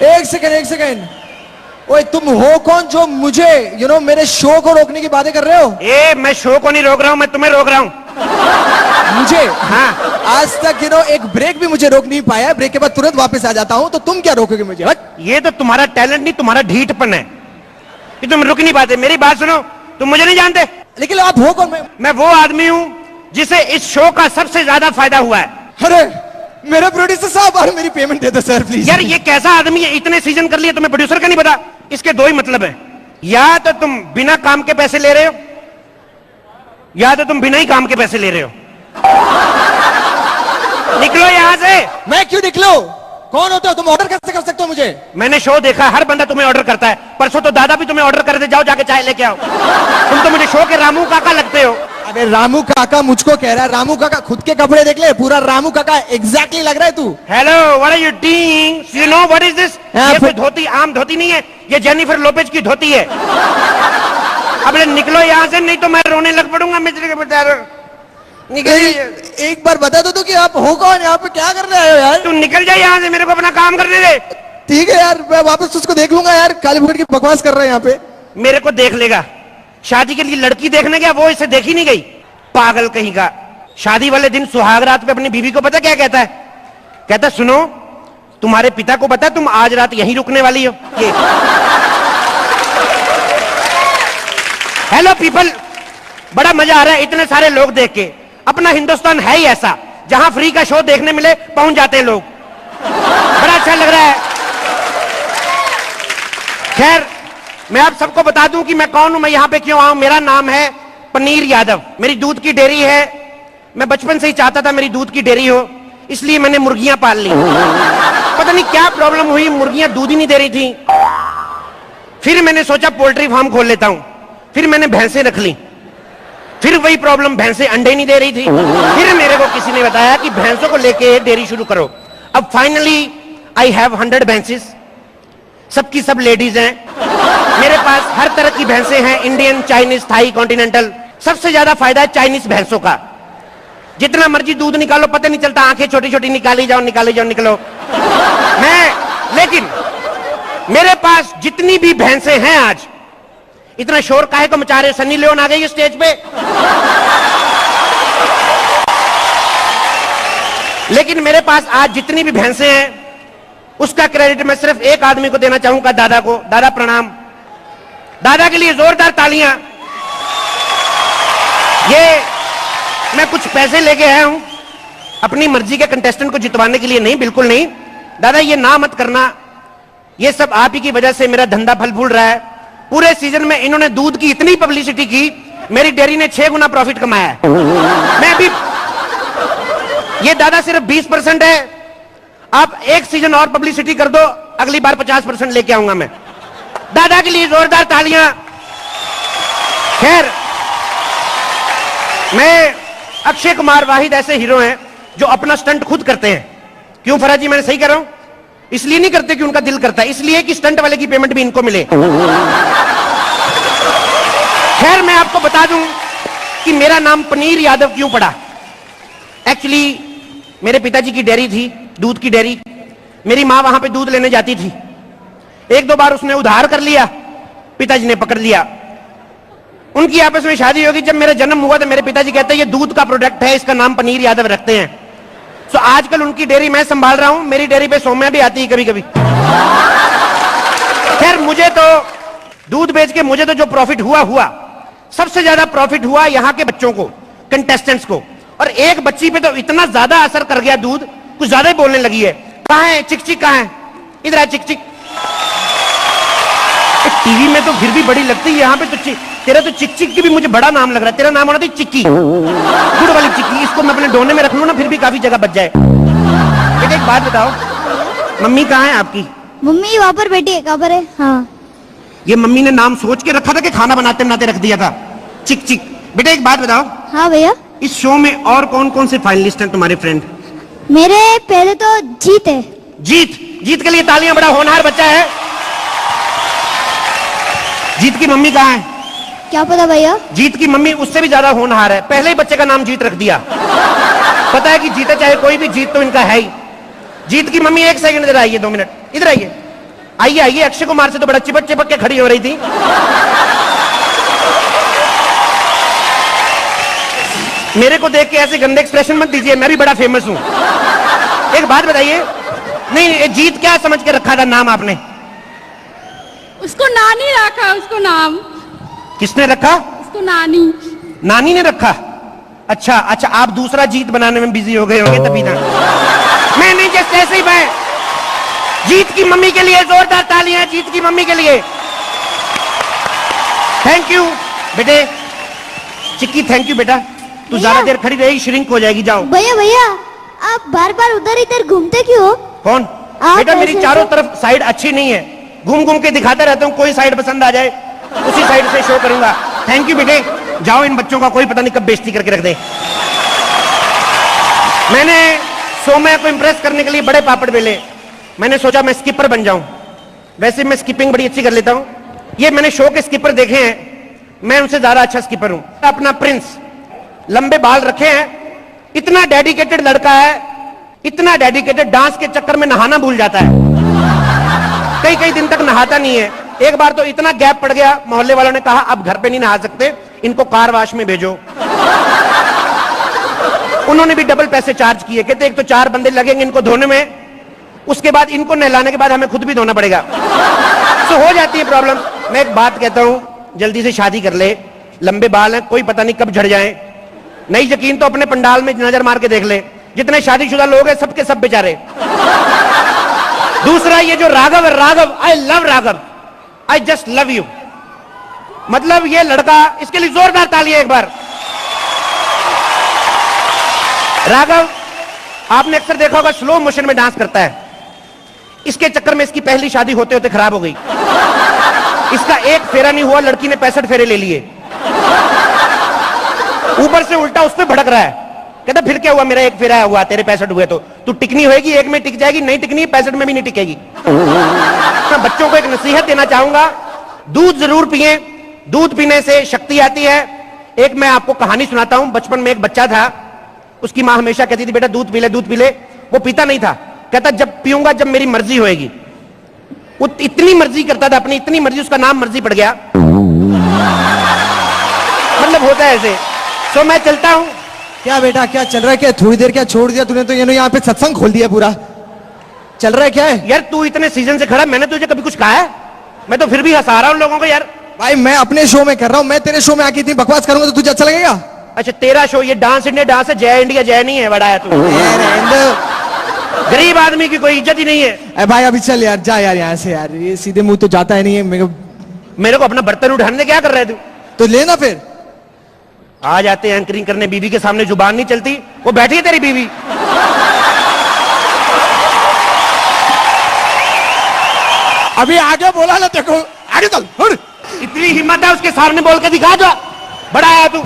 एक सेकंड। ओए तुम हो कौन जो मुझे मेरे शो को रोकने की बातें कर रहे हो? मैं शो को नहीं रोक रहा हूं, मैं तुम्हें रोक रहा हूं। मुझे? हाँ। आज तक एक ब्रेक भी मुझे रोक नहीं पाया। ब्रेक के बाद तुरंत वापस आ जाता हूं, तो तुम क्या रोकोगे मुझे? हट। ये तो तुम्हारा टैलेंट नहीं, तुम्हारा ढीठपन है कि तुम रुक नहीं पाते। मेरी बात सुनो, तुम मुझे नहीं जानते। लेकिन आप हो कौन? मैं वो आदमी हूं जिसे इस शो का सबसे ज्यादा फायदा हुआ है। अरे मेरे प्रोड्यूसर साहब, और मेरी पेमेंट दे दो सर प्लीज। यार ये कैसा आदमी है, इतने सीजन कर लिए, तुम्हें प्रोड्यूसर का नहीं पता? इसके दो ही मतलब है, या तो तुम बिना काम के पैसे ले रहे हो, या तो तुम बिना ही काम के पैसे ले रहे हो। निकलो यहां से। मैं क्यों निकलो? कौन होते हो तुम? ऑर्डर कैसे कर सकते हो मुझे? मैंने शो देखा, हर बंदा तुम्हें ऑर्डर करता है। परसों तो दादा भी तुम्हें ऑर्डर कर दे, जाओ जाके चाय लेके आओ। तुम तो मुझे शो के रामू काका लगते हो। अबे रामू काका मुझको कह रहा है? रामू काका खुद के कपड़े देख ले, पूरा रामू काका एग्जैक्टली लग रहा है तू। Hello, what are you doing? You know what is this? ये कोई धोती आम धोती नहीं है, ये जेनिफर लोपेज की धोती है। अब निकलो यहाँ से, नहीं तो मैं रोने लग पड़ूंगा। एक बार बता दो कि आप हो कौन? यहाँ पे क्या कर रहे हो यार? तू निकल जाए यहाँ से, मेरे को अपना काम करने दे। ठीक है यार, मैं वापस उसको देख लूंगा यार। काली फुकट की बकवास कर रहे हैं यहाँ पे। मेरे को देख लेगा। शादी के लिए लड़की देखने गया, वो इसे देखी नहीं गई। पागल कहीं का। शादी वाले दिन सुहाग रात पे अपनी बीवी को पता क्या कहता है? कहता सुनो, तुम्हारे पिता को पता है तुम आज रात यहीं रुकने वाली हो? हेलो पीपल, बड़ा मजा आ रहा है इतने सारे लोग देख के। अपना हिंदुस्तान है ही ऐसा, जहां फ्री का शो देखने मिले पहुंच जाते हैं लोग। बड़ा अच्छा लग रहा है। खैर, मैं आप सबको बता दूं कि मैं कौन हूं, मैं यहां पे क्यों आऊं। मेरा नाम है पनीर यादव, मेरी दूध की डेयरी है। मैं बचपन से ही चाहता था मेरी दूध की डेयरी हो, इसलिए मैंने मुर्गियां पाल ली। पता नहीं क्या प्रॉब्लम हुई, मुर्गियां दूध ही नहीं दे रही थी। फिर मैंने सोचा पोल्ट्री फार्म खोल लेता हूं। फिर मैंने भैंसें रख ली। फिर वही प्रॉब्लम, भैंसें अंडे नहीं दे रही थी। फिर मेरे को किसी ने बताया कि भैंसों को लेके डेयरी शुरू करो। अब फाइनली आई हैव 100 भैंसेस, सबकी सब लेडीज हैं। मेरे पास हर तरह की भैंसें हैं, इंडियन, चाइनीज, थाई, कॉन्टिनेंटल। सबसे ज्यादा फायदा है चाइनीज भैंसों का। जितना मर्जी दूध निकालो, पता नहीं चलता, आंखें छोटी छोटी निकाली जाओ निकलो। लेकिन मेरे पास जितनी भी भैंसें हैं, आज इतना शोर काहे को मचा रहे? सन्नी लियोन आ गई स्टेज पे। लेकिन मेरे पास आज जितनी भी भैंसें हैं, उसका क्रेडिट मैं सिर्फ एक आदमी को देना चाहूंगा, दादा को। दादा प्रणाम। दादा के लिए जोरदार तालियां। ये मैं कुछ पैसे लेके आया हूं अपनी मर्जी के कंटेस्टेंट को जितवाने के लिए, नहीं, बिल्कुल नहीं। दादा ये ना मत करना, ये सब आप ही की वजह से मेरा धंधा फल फूल रहा है। पूरे सीजन में इन्होंने दूध की इतनी पब्लिसिटी की, मेरी डेयरी ने 6 गुना प्रॉफिट कमाया है। मैं भी, ये दादा सिर्फ 20% है। आप एक सीजन और पब्लिसिटी कर दो, अगली बार 50% लेके आऊंगा मैं। दादा के लिए जोरदार तालियां। खैर, मैं अक्षय कुमार वाहिद ऐसे हीरो हैं जो अपना स्टंट खुद करते हैं। क्यों फराज जी, मैंने सही कर रहा हूं? इसलिए नहीं करते कि उनका दिल करता है, इसलिए कि स्टंट वाले की पेमेंट भी इनको मिले। खैर, मैं आपको बता दूं कि मेरा नाम पनीर यादव क्यों पड़ा। एक्चुअली मेरे पिताजी की डेयरी थी, दूध की डेयरी। मेरी मां वहां पे दूध लेने जाती थी। एक दो बार उसने उधार कर लिया, पिताजी ने पकड़ लिया। उनकी आपस में शादी होगी। जब मेरा जन्म हुआ तो मेरे पिताजी कहते हैं ये दूध का प्रोडक्ट है, इसका नाम पनीर यादव रखते हैं। तो आजकल उनकी डेयरी मैं संभाल रहा हूं। मेरी डेयरी पे सौम्या भी आती है कभी कभी। खैर, मुझे तो दूध बेच के मुझे तो जो प्रॉफिट हुआ, सबसे ज्यादा प्रॉफिट हुआ यहाँ के बच्चों को, कंटेस्टेंट्स को। और एक बच्ची पे तो इतना ज्यादा असर कर गया दूध, कुछ ज्यादा ही बोलने लगी है। कहाँ है चिक चिक, कहाँ है? इधर है चिक चिक। टीवी में तो फिर भी बड़ी लगती है, यहाँ पे तो तेरा तो चिक चिक की भी मुझे बड़ा नाम लग रहा है। तेरा नाम होना था चिक्की, गुड़ वाली चिक्की। इसको मैं अपने डोने में रख लूं ना, फिर भी काफी जगह बच जाए। बेटा एक बात बताओ, मम्मी कहाँ है आपकी? मम्मी वहाँ पर बैठी है। कहाँ पर है? हाँ। ये मम्मी ने नाम सोच के रखा था कि खाना बनाते बनाते रख दिया था? चिक चिक। बेटा एक बात बताओ। हाँ भैया। इस शो में और कौन कौन से फाइनलिस्ट हैं तुम्हारे फ्रेंड? मेरे पहले तो जीत है। जीत के लिए तालियां, बड़ा होनहार बच्चा है। जीत की मम्मी कहाँ है? क्या पता भैया। जीत की मम्मी उससे भी ज्यादा होनहार है, पहले ही बच्चे का नाम जीत रख दिया। पता है कि जीते चाहे कोई भी, जीत तो इनका है ही। जीत की मम्मी 1 सेकंड इधर आइए, 2 मिनट इधर आइए, आइए आइए। अक्षय कुमार से तो बड़ा चिपक चिपक के खड़ी हो रही थी। मेरे को देख के ऐसे गंदे एक्सप्रेशन मत दीजिए, मैं भी बड़ा फेमस हूं। एक बात बताइए, नहीं ये जीत क्या समझ के रखा था नाम आपने? उसको नानी रखा, उसको नाम। किसने रखा? उसको नानी। नानी ने रखा? अच्छा अच्छा, आप दूसरा जीत बनाने में बिजी हो गए होंगे तभी ना। मैं नहीं, जैसे ऐसे ही मैं जीत की मम्मी के लिए जोरदार तालियां, जीत की मम्मी के लिए। थैंक यू बेटे, चिक्की थैंक यू बेटा। तू भैया। ज्यादा देर खड़ी रहेगी श्रिंक हो जाएगी, जाओ। भैया भैया आप बार बार उधर इधर घूमते क्यों हो? कौन? आप बेटा मेरी ऐसे चारों तो- तरफ साइड अच्छी नहीं है, घूम घूम के दिखाता रहता हूं, कोई साइड पसंद आ जाए उसी साइड से शो करूंगा। थैंक यू बेटे, जाओ, इन बच्चों का कोई पता नहीं कब बेइज्जती करके रख दे। मैंने सोम्या को इंप्रेस करने के लिए बड़े पापड़ बेले। मैंने सोचा मैं स्किपर बन जाऊं, वैसे मैं स्किपिंग बड़ी अच्छी कर लेता हूं। ये मैंने शो के स्किपर देखे हैं, मैं उनसे ज्यादा अच्छा स्किपर हूं। अपना प्रिंस, लंबे बाल रखे हैं, इतना डेडिकेटेड लड़का है, इतना डेडिकेटेड, डांस के चक्कर में नहाना भूल जाता है, कई कई दिन तक नहाता नहीं है। एक बार तो इतना गैप पड़ गया, मोहल्ले वालों ने कहा अब घर पे नहीं नहा सकते, इनको कार वाश में भेजो। उन्होंने भी डबल पैसे चार्ज किए, कहते एक तो 4 बंदे लगेंगे इनको धोने में, उसके बाद इनको नहलाने के बाद हमें खुद भी धोना पड़ेगा। तो हो जाती है प्रॉब्लम। मैं एक बात कहता हूं, जल्दी से शादी कर ले, लंबे बाल हैं, कोई पता नहीं कब झड़ जाए। नहीं यकीन तो अपने पंडाल में नजर मार के देख ले, जितने शादीशुदा लोग हैं सबके सब बेचारे। दूसरा ये जो राघव है, Raghav, I love Raghav, I just love you. मतलब ये लड़का, इसके लिए जोरदार तालियां एक बार। राघव आपने अक्सर देखा होगा स्लो मोशन में डांस करता है, इसके चक्कर में इसकी पहली शादी होते होते खराब हो गई। इसका एक फेरा नहीं हुआ, लड़की ने 65 फेरे ले लिए। ऊपर से उल्टा उस पर भड़क रहा है, कहता फिर क्या हुआ, मेरा एक फेरा हुआ, तेरे 65 हुए तो तू टिकनी होएगी, एक में टिक जाएगी, नहीं टिकनी 65 में भी नहीं टिकेगी। मैं बच्चों को एक नसीहत देना चाहूंगा, दूध जरूर पिए, दूध पीने से शक्ति आती है। एक मैं आपको कहानी सुनाता हूं। बचपन में एक बच्चा था, उसकी मां हमेशा कहती थी बेटा दूध पी ले, दूध पी ले। वो पीता नहीं था, कहता जब पीऊंगा जब मेरी मर्जी होएगी। वो इतनी मर्जी करता था अपनी, इतनी मर्जी, उसका नाम मर्जी पड़ गया। मतलब होता है ऐसे। तो मैं चलता हूं। क्या बेटा क्या चल रहा है? क्या थोड़ी देर क्या छोड़ दिया तूने तो, ये यहाँ पे सत्संग खोल दिया पूरा। चल रहा है क्या है? यार तू इतने सीजन से खड़ा, मैंने तुझे कभी कुछ कहा है? मैं तो फिर भी हंसा रहा हूं लोगों को यार। भाई मैं अपने शो में कर रहा हूँ, मैं तेरे शो में आके इतनी बकवास करूंगा तो तुझे अच्छा लगेगा? अच्छा तेरा शो ये डांस इंडिया डांस है, जय इंडिया जय नहीं है, बढ़ाया तू। गरीब आदमी की कोई इज्जत ही नहीं है। भाई अभी चल यार, जा यार यहाँ से यार, ये सीधे मुंह तो जाता है नहीं है। मेरे को अपना बर्तन उठाने क्या कर रहे तू? तो लेना फिर। आ जाते हैं एंकरिंग करने, बीवी के सामने जुबान नहीं चलती। वो बैठी है तेरी बीवी, अभी आगे बोला ना, देखो आगे चल। इतनी हिम्मत है उसके सामने बोल के दिखा, जो बड़ा आया तू।